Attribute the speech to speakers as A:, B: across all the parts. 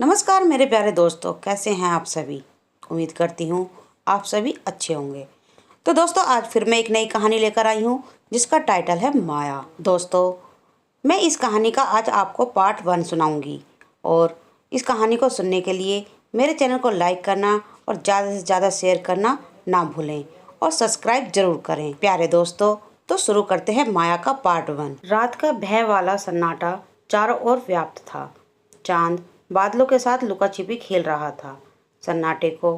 A: नमस्कार मेरे प्यारे दोस्तों, कैसे हैं आप सभी। उम्मीद करती हूँ आप सभी अच्छे होंगे। तो दोस्तों, आज फिर मैं एक नई कहानी लेकर आई हूँ जिसका टाइटल है माया। दोस्तों, मैं इस कहानी का आज आपको पार्ट 1 सुनाऊंगी और इस कहानी को सुनने के लिए मेरे चैनल को लाइक करना और ज़्यादा से ज़्यादा शेयर करना ना भूलें और सब्सक्राइब जरूर करें। प्यारे दोस्तों, तो शुरू करते हैं माया का पार्ट 1। रात का भय वाला सन्नाटा चारों ओर व्याप्त था। चांद बादलों के साथ लुका छिपी खेल रहा था। सन्नाटे को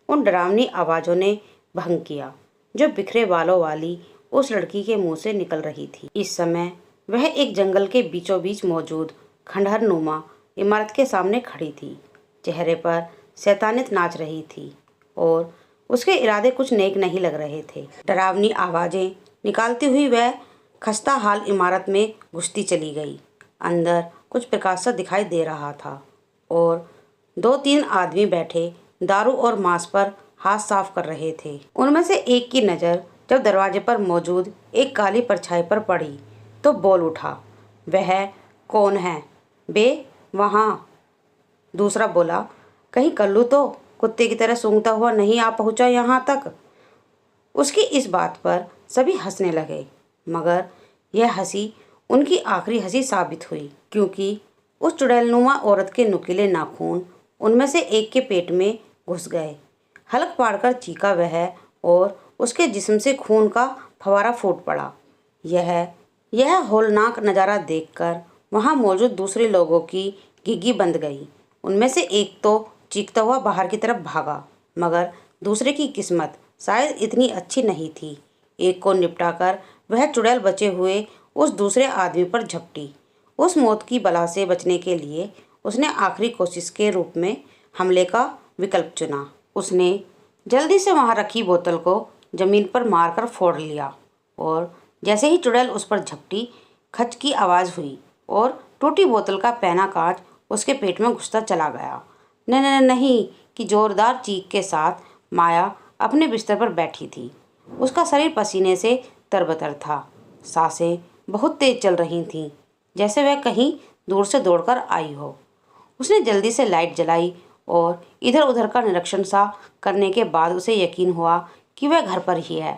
A: उन डरावनी आवाज़ों ने भंग किया जो बिखरे बालों वाली उस लड़की के मुंह से निकल रही थी। इस समय वह एक जंगल के बीचों बीच मौजूद खंडहर नुमा इमारत के सामने खड़ी थी। चेहरे पर शैतानियत नाच रही थी और उसके इरादे कुछ नेक नहीं लग रहे थे। डरावनी आवाज़ें निकालती हुई वह खस्ता हाल इमारत में घुसती चली गई। अंदर कुछ प्रकाश सा दिखाई दे रहा था और 2-3 आदमी बैठे दारू और मांस पर हाथ साफ कर रहे थे। उनमें से एक की नज़र जब दरवाजे पर मौजूद एक काली परछाई पर पड़ी तो बोल उठा, वह कौन है बे वहाँ? दूसरा बोला, कहीं कल्लू तो कुत्ते की तरह सूंघता हुआ नहीं आ पहुँचा यहाँ तक। उसकी इस बात पर सभी हंसने लगे, मगर यह हंसी उनकी आखिरी हंसी साबित हुई, क्योंकि उस चुड़ैलनुमा औरत के नुकीले नाखून उनमें से एक के पेट में घुस गए। हलक पाड़कर चीखा वह और उसके जिस्म से खून का फवारा फूट पड़ा। यह होलनाक नज़ारा देखकर वहाँ मौजूद दूसरे लोगों की घिघी बंद गई। उनमें से एक तो चीखता हुआ बाहर की तरफ भागा, मगर दूसरे की किस्मत शायद इतनी अच्छी नहीं थी। एक को निपटाकर वह चुड़ैल बचे हुए उस दूसरे आदमी पर झपटी। उस मौत की बला से बचने के लिए उसने आखिरी कोशिश के रूप में हमले का विकल्प चुना। उसने जल्दी से वहां रखी बोतल को जमीन पर मारकर फोड़ लिया और जैसे ही चुड़ैल उस पर झपटी, खच की आवाज़ हुई और टूटी बोतल का पैना कांच उसके पेट में घुसता चला गया। नहीं कि जोरदार चीख के साथ माया अपने बिस्तर पर बैठी थी। उसका शरीर पसीने से तरबतर था। सांसें बहुत तेज चल रही थीं, जैसे वह कहीं दूर से दौड़कर आई हो। उसने जल्दी से लाइट जलाई और इधर उधर का निरीक्षण सा करने के बाद उसे यकीन हुआ कि वह घर पर ही है।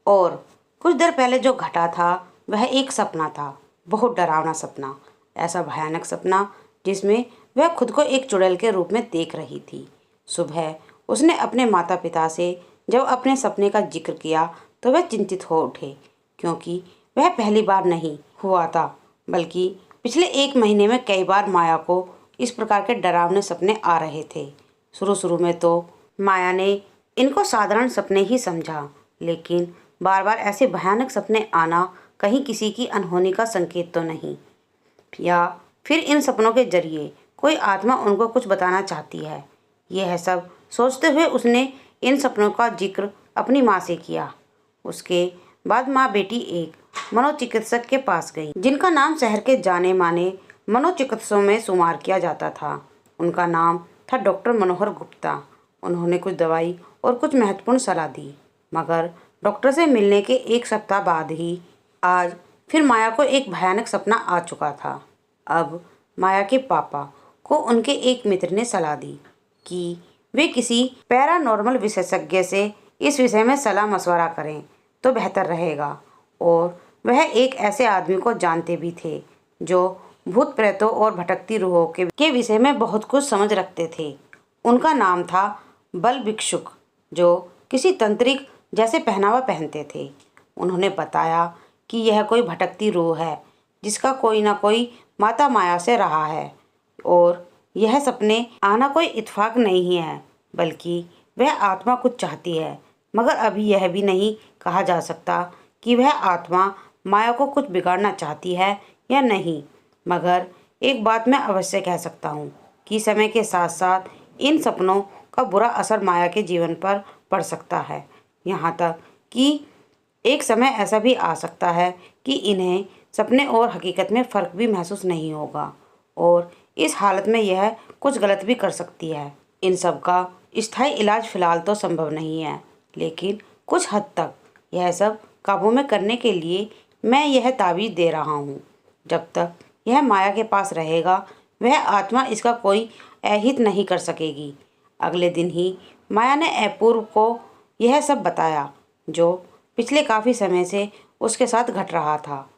A: और कुछ देर पहले जो घटा था वह एक सपना था, बहुत डरावना सपना, ऐसा भयानक सपना जिसमें वह खुद को एक चुड़ैल के रूप में देख रही थी। सुबह उसने अपने माता पिता से जब अपने सपने का जिक्र किया तो वह चिंतित हो उठे, क्योंकि वह पहली बार नहीं हुआ था, बल्कि पिछले 1 महीने में कई बार माया को इस प्रकार के डरावने सपने आ रहे थे। शुरू में तो माया ने इनको साधारण सपने ही समझा, लेकिन बार बार ऐसे भयानक सपने आना कहीं किसी की अनहोनी का संकेत तो नहीं, या फिर इन सपनों के जरिए कोई आत्मा उनको कुछ बताना चाहती है। यह सब सोचते हुए उसने इन सपनों का जिक्र अपनी माँ से किया। उसके बाद माँ बेटी एक मनोचिकित्सक के पास गई, जिनका नाम शहर के जाने माने मनोचिकित्सकों में शुमार किया जाता था। उनका नाम था डॉक्टर मनोहर गुप्ता। उन्होंने कुछ दवाई और कुछ महत्वपूर्ण सलाह दी, मगर डॉक्टर से मिलने के 1 सप्ताह बाद ही आज फिर माया को एक भयानक सपना आ चुका था। अब माया के पापा को उनके एक मित्र ने सलाह दी कि वे किसी पैरानॉर्मल विशेषज्ञ से इस विषय में सलाह मशवरा करें तो बेहतर रहेगा। और वह एक ऐसे आदमी को जानते भी थे जो भूत प्रेतों और भटकती रूहों के विषय में बहुत कुछ समझ रखते थे। उनका नाम था बल भिक्षुक, जो किसी तंत्रिक जैसे पहनावा पहनते थे। उन्होंने बताया कि यह कोई भटकती रूह है जिसका कोई ना कोई माता माया से रहा है, और यह सपने आना कोई इत्तेफाक नहीं है, बल्कि वह आत्मा कुछ चाहती है, मगर अभी यह भी नहीं कहा जा सकता कि वह आत्मा माया को कुछ बिगाड़ना चाहती है या नहीं। मगर एक बात मैं अवश्य कह सकता हूँ कि समय के साथ साथ इन सपनों का बुरा असर माया के जीवन पर पड़ सकता है, यहाँ तक कि एक समय ऐसा भी आ सकता है कि इन्हें सपने और हकीकत में फ़र्क भी महसूस नहीं होगा, और इस हालत में यह कुछ गलत भी कर सकती है। इन सब का स्थायी इलाज फ़िलहाल तो संभव नहीं है, लेकिन कुछ हद तक यह सब काबू में करने के लिए मैं यह तावीज़ दे रहा हूँ। जब तक यह माया के पास रहेगा, वह आत्मा इसका कोई अहित नहीं कर सकेगी। अगले दिन ही माया ने अपूर्व को यह सब बताया जो पिछले काफ़ी समय से उसके साथ घट रहा था।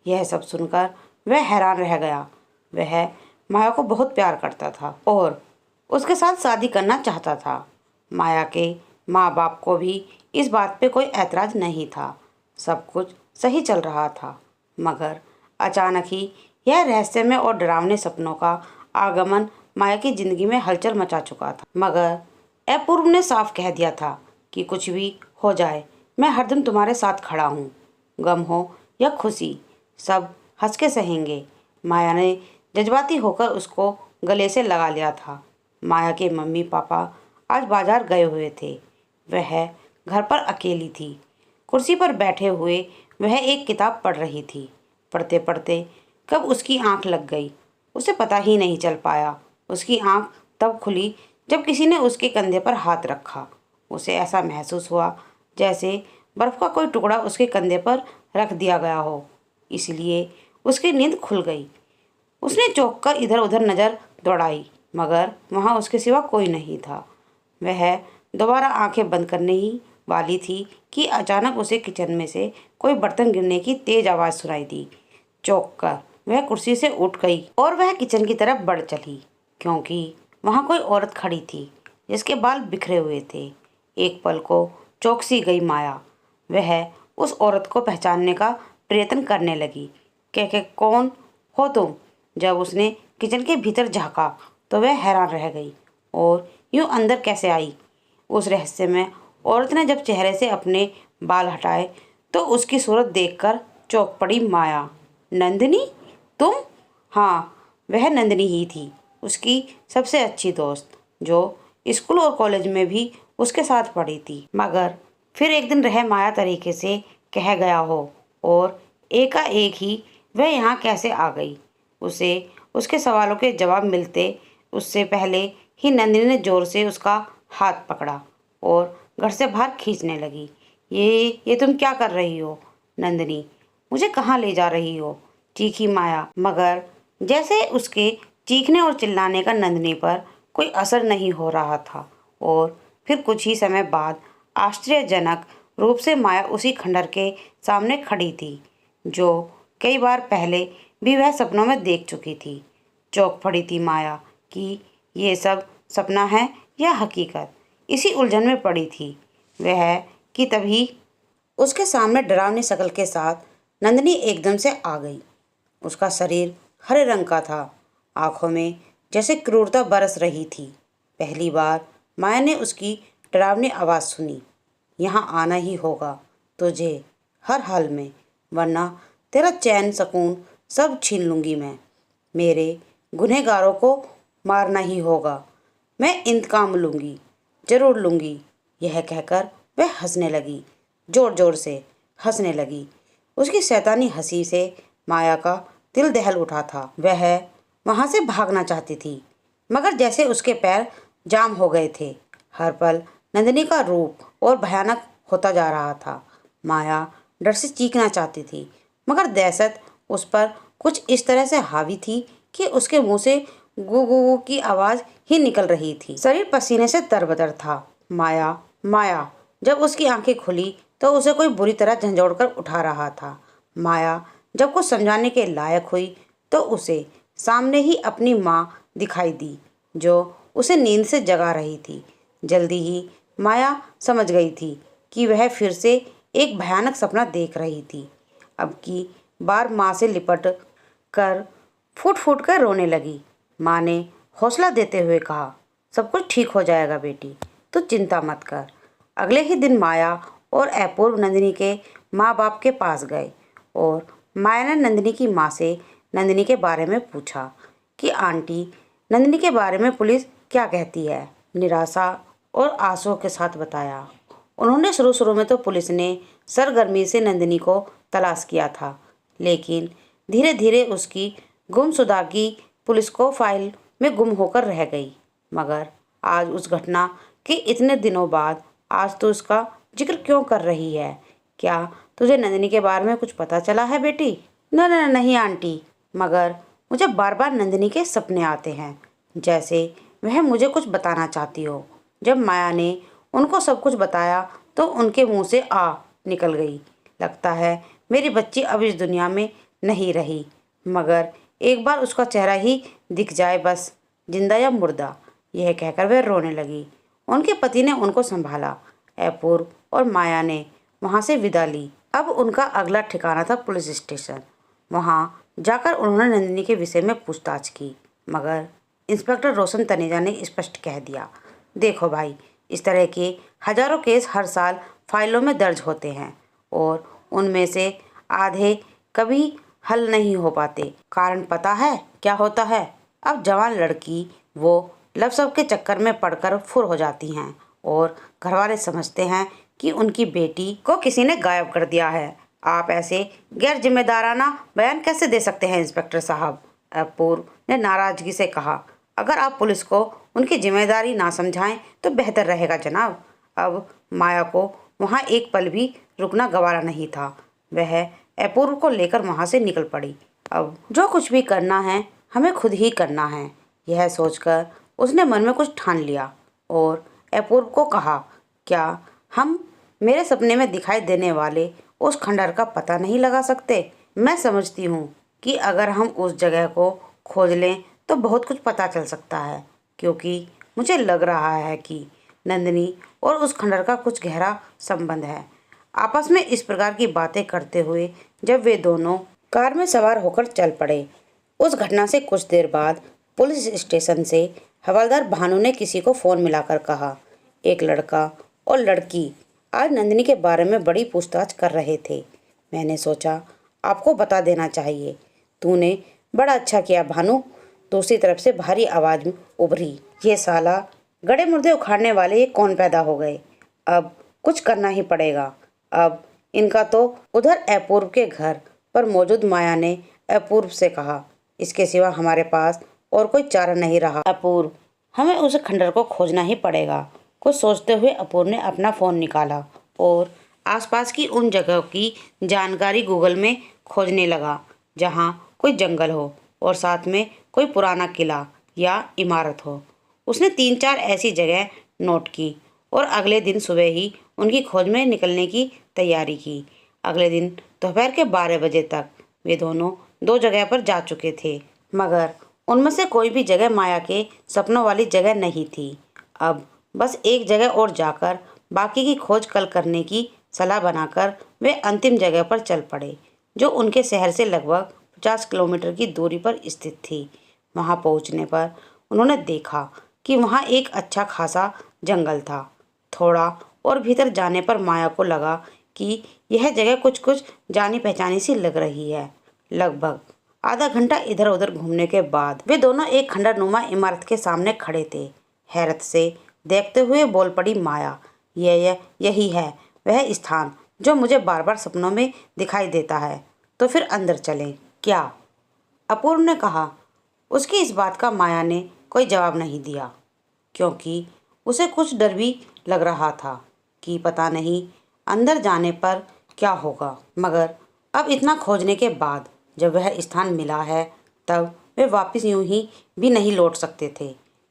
A: यह सब सुनकर वह हैरान रह गया। वह माया को बहुत प्यार करता था और उसके साथ शादी करना चाहता था। माया के माँ बाप को भी इस बात पे कोई ऐतराज़ नहीं था। सब कुछ सही चल रहा था, मगर अचानक ही यह रहस्यमय और डरावने सपनों का आगमन माया की जिंदगी में हलचल मचा चुका था। मगर अपूर्व ने साफ कह दिया था कि कुछ भी हो जाए, मैं हरदम तुम्हारे साथ खड़ा हूँ। गम हो या खुशी, सब हंस के सहेंगे। माया ने जज्बाती होकर उसको गले से लगा लिया था। माया के मम्मी पापा आज बाजार गए हुए थे। वह घर पर अकेली थी। कुर्सी पर बैठे हुए वह एक किताब पढ़ रही थी। पढ़ते पढ़ते कब उसकी आंख लग गई, उसे पता ही नहीं चल पाया। उसकी आंख तब खुली जब किसी ने उसके कंधे पर हाथ रखा। उसे ऐसा महसूस हुआ जैसे बर्फ का कोई टुकड़ा उसके कंधे पर रख दिया गया हो, इसलिए उसकी नींद खुल गई। उसने चौंक कर इधर उधर नज़र दौड़ाई, मगर वहाँ उसके सिवा कोई नहीं था। वह दोबारा आंखें बंद करने ही वाली थी कि अचानक उसे किचन में से कोई बर्तन गिरने की तेज आवाज़ सुनाई दी। चौंक कर वह कुर्सी से उठ गई और वह किचन की तरफ बढ़ चली, क्योंकि वहाँ कोई औरत खड़ी थी जिसके बाल बिखरे हुए थे। एक पल को चौंक सी गई माया। वह उस औरत को पहचानने का प्रयत्न करने लगी। कह कौन हो तुम? जब उसने किचन के भीतर झांका तो वह हैरान रह गई। और यूं अंदर कैसे आई? उस रहस्य में औरत ने जब चेहरे से अपने बाल हटाए तो उसकी सूरत देखकर चौंक पड़ी माया। नंदिनी, तुम? हाँ, वह नंदिनी ही थी, उसकी सबसे अच्छी दोस्त, जो स्कूल और कॉलेज में भी उसके साथ पढ़ी थी। मगर फिर एक दिन रह माया तरीके से कह गया हो और एकाएक ही वह यहाँ कैसे आ गई? उसे उसके सवालों के जवाब मिलते उससे पहले ही नंदिनी ने जोर से उसका हाथ पकड़ा और घर से बाहर खींचने लगी। ये तुम क्या कर रही हो नंदिनी? मुझे कहाँ ले जा रही हो? चीखी माया। मगर जैसे उसके चीखने और चिल्लाने का नंदिनी पर कोई असर नहीं हो रहा था। और फिर कुछ ही समय बाद आश्चर्यजनक रूप से माया उसी खंडहर के सामने खड़ी थी जो कई बार पहले भी वह सपनों में देख चुकी थी। चौंक पड़ी थी माया कि ये सब सपना है या हकीकत। इसी उलझन में पड़ी थी वह कि तभी उसके सामने डरावनी शक्ल के साथ नंदिनी एकदम से आ गई। उसका शरीर हरे रंग का था, आंखों में जैसे क्रूरता बरस रही थी। पहली बार माया ने उसकी डरावनी आवाज़ सुनी। यहाँ आना ही होगा तुझे, हर हाल में, वरना तेरा चैन सुकून सब छीन लूँगी मैं। मेरे गुनहगारों को मारना ही होगा। मैं इंतकाम लूँगी, ज़रूर लूँगी। यह कहकर वह हंसने लगी, ज़ोर ज़ोर से हंसने लगी। उसकी शैतानी हंसी से माया का दिल दहल उठा था। वह वहाँ से भागना चाहती थी, मगर जैसे उसके पैर जाम हो गए थे। हर पल नंदिनी का रूप और भयानक होता जा रहा था। माया डर से चीखना चाहती थी, मगर दहशत उस पर कुछ इस तरह से हावी थी कि उसके मुंह से गू गू गू की आवाज़ ही निकल रही थी। शरीर पसीने से तरबतर था। माया माया जब उसकी आंखें खुली तो उसे कोई बुरी तरह झंझोड़ कर उठा रहा था। माया जब कुछ समझाने के लायक हुई तो उसे सामने ही अपनी माँ दिखाई दी, जो उसे नींद से जगा रही थी। जल्दी ही माया समझ गई थी कि वह फिर से एक भयानक सपना देख रही थी। अब की बार माँ से लिपट कर फूट फूट कर रोने लगी। माँ ने हौसला देते हुए कहा, सब कुछ ठीक हो जाएगा बेटी, तू चिंता मत कर। अगले ही दिन माया और अपूर्व नंदिनी के माँ बाप के पास गए और माया ने नंदिनी की माँ से नंदिनी के बारे में पूछा कि आंटी, नंदिनी के बारे में पुलिस क्या कहती है। निराशा और आंसुओं के साथ बताया। उन्होंने शुरू में तो पुलिस ने सरगर्मी से नंदिनी को तलाश किया था, लेकिन धीरे धीरे उसकी गुमशुदगी पुलिस को फाइल में गुम होकर रह गई। मगर आज उस घटना के इतने दिनों बाद आज तो उसका जिक्र क्यों कर रही है? क्या तुझे नंदिनी के बारे में कुछ पता चला है बेटी? नहीं आंटी, मगर मुझे बार बार नंदिनी के सपने आते हैं, जैसे वह मुझे कुछ बताना चाहती हो। जब माया ने उनको सब कुछ बताया तो उनके मुंह से आ निकल गई। लगता है मेरी बच्ची अब इस दुनिया में नहीं रही, मगर एक बार उसका चेहरा ही दिख जाए बस, जिंदा या मुर्दा, यह कहकर वह रोने लगी। उनके पति ने उनको संभाला। अपूर्व और माया ने वहाँ से विदा ली। अब उनका अगला ठिकाना था पुलिस स्टेशन। वहाँ जाकर उन्होंने नंदिनी के विषय में पूछताछ की, मगर इंस्पेक्टर रोशन तनेजा ने स्पष्ट कह दिया, देखो भाई, इस तरह के हजारों केस हर साल फाइलों में दर्ज होते हैं और उनमें से आधे कभी हल नहीं हो पाते। कारण पता है क्या होता है? अब जवान लड़की वो लव सब के चक्कर में पड़कर फुर हो जाती हैं और घरवाले समझते हैं कि उनकी बेटी को किसी ने गायब कर दिया है। आप ऐसे गैर जिम्मेदाराना बयान कैसे दे सकते हैं इंस्पेक्टर साहब? अपूर्व ने नाराजगी से कहा, अगर आप पुलिस को उनकी जिम्मेदारी ना समझाएं तो बेहतर रहेगा जनाब। अब माया को वहाँ एक पल भी रुकना गवारा नहीं था। वह अपूर्व को लेकर वहाँ से निकल पड़ी। अब जो कुछ भी करना है हमें खुद ही करना है, यह सोचकर उसने मन में कुछ ठान लिया और अपूर्व को कहा, क्या हम मेरे सपने में दिखाई देने वाले उस खंडहर का पता नहीं लगा सकते? मैं समझती हूँ कि अगर हम उस जगह को खोज लें तो बहुत कुछ पता चल सकता है, क्योंकि मुझे लग रहा है कि नंदिनी और उस खंडहर का कुछ गहरा संबंध है। आपस में इस प्रकार की बातें करते हुए जब वे दोनों कार में सवार होकर चल पड़े, उस घटना से कुछ देर बाद पुलिस स्टेशन से हवलदार भानु ने किसी को फ़ोन मिलाकर कहा, एक लड़का और लड़की आज नंदिनी के बारे में बड़ी पूछताछ कर रहे थे। मैंने सोचा आपको बता देना चाहिए। तूने बड़ा अच्छा किया भानु। दूसरी तरफ से भारी आवाज़ में उभरी, ये साला गड़े मुर्दे उखाड़ने वाले ये कौन पैदा हो गए? अब कुछ करना ही पड़ेगा। अब इनका तो उधर अपूर्व के घर पर मौजूद माया ने अपूर्व से कहा, इसके सिवा हमारे पास और कोई चारा नहीं रहा अपूर्व, हमें उस खंडहर को खोजना ही पड़ेगा। कुछ सोचते हुए अपूर्व ने अपना फ़ोन निकाला और आसपास की उन जगहों की जानकारी गूगल में खोजने लगा जहाँ कोई जंगल हो और साथ में कोई पुराना किला या इमारत हो। उसने 3-4 ऐसी जगह नोट की और अगले दिन सुबह ही उनकी खोज में निकलने की तैयारी की। अगले दिन दोपहर के 12 बजे तक वे दोनों 2 जगह पर जा चुके थे, मगर उनमें से कोई भी जगह माया के सपनों वाली जगह नहीं थी। अब बस एक जगह और जाकर बाकी की खोज कल करने की सलाह बनाकर वे अंतिम जगह पर चल पड़े, जो उनके शहर से लगभग 50 किलोमीटर की दूरी पर स्थित थी। वहां पहुंचने पर उन्होंने देखा कि वहां एक अच्छा खासा जंगल था। थोड़ा और भीतर जाने पर माया को लगा कि यह जगह कुछ कुछ जानी पहचानी सी लग रही है। लगभग आधा घंटा इधर उधर घूमने के बाद वे दोनों एक खंडहरनुमा इमारत के सामने खड़े थे। हैरत से देखते हुए बोल पड़ी माया, यही है वह स्थान जो मुझे बार बार सपनों में दिखाई देता है। तो फिर अंदर चलें क्या? अपूर्व ने कहा। उसकी इस बात का माया ने कोई जवाब नहीं दिया, क्योंकि उसे कुछ डर भी लग रहा था कि पता नहीं अंदर जाने पर क्या होगा। मगर अब इतना खोजने के बाद जब वह स्थान मिला है तब वे वापस यूं ही भी नहीं लौट सकते थे।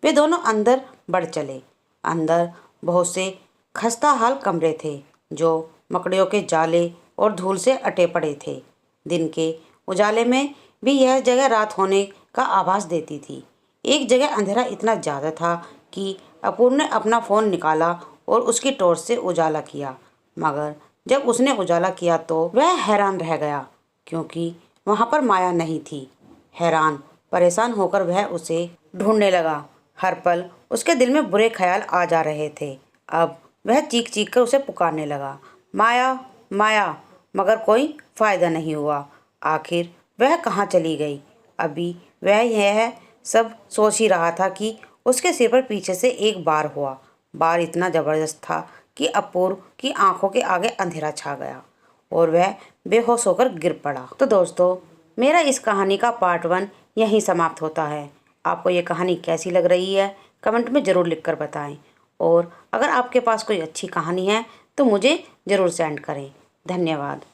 A: वे दोनों अंदर बढ़ चले। अंदर बहुत से खस्ता हाल कमरे थे जो मकड़ियों के जाले और धूल से अटे पड़े थे। दिन के उजाले में भी यह जगह रात होने का आभास देती थी। एक जगह अंधेरा इतना ज़्यादा था कि अपूर्व ने अपना फ़ोन निकाला और उसकी टॉर्च से उजाला किया, मगर जब उसने उजाला किया तो वह हैरान रह गया, क्योंकि वहाँ पर माया नहीं थी। हैरान परेशान होकर वह उसे ढूंढने लगा। हर पल उसके दिल में बुरे ख्याल आ जा रहे थे। अब वह चीख चीख कर उसे पुकारने लगा, माया माया, मगर कोई फ़ायदा नहीं हुआ। आखिर वह कहाँ चली गई? अभी वह यह सब सोच ही रहा था कि उसके सिर पर पीछे से एक बार हुआ। बार इतना ज़बरदस्त था कि अपूर्व की आंखों के आगे अंधेरा छा गया और वह बेहोश होकर गिर पड़ा। तो दोस्तों, मेरा इस कहानी का पार्ट 1 यहीं समाप्त होता है। आपको ये कहानी कैसी लग रही है कमेंट में ज़रूर लिखकर बताएं, और अगर आपके पास कोई अच्छी कहानी है तो मुझे ज़रूर सेंड करें। धन्यवाद।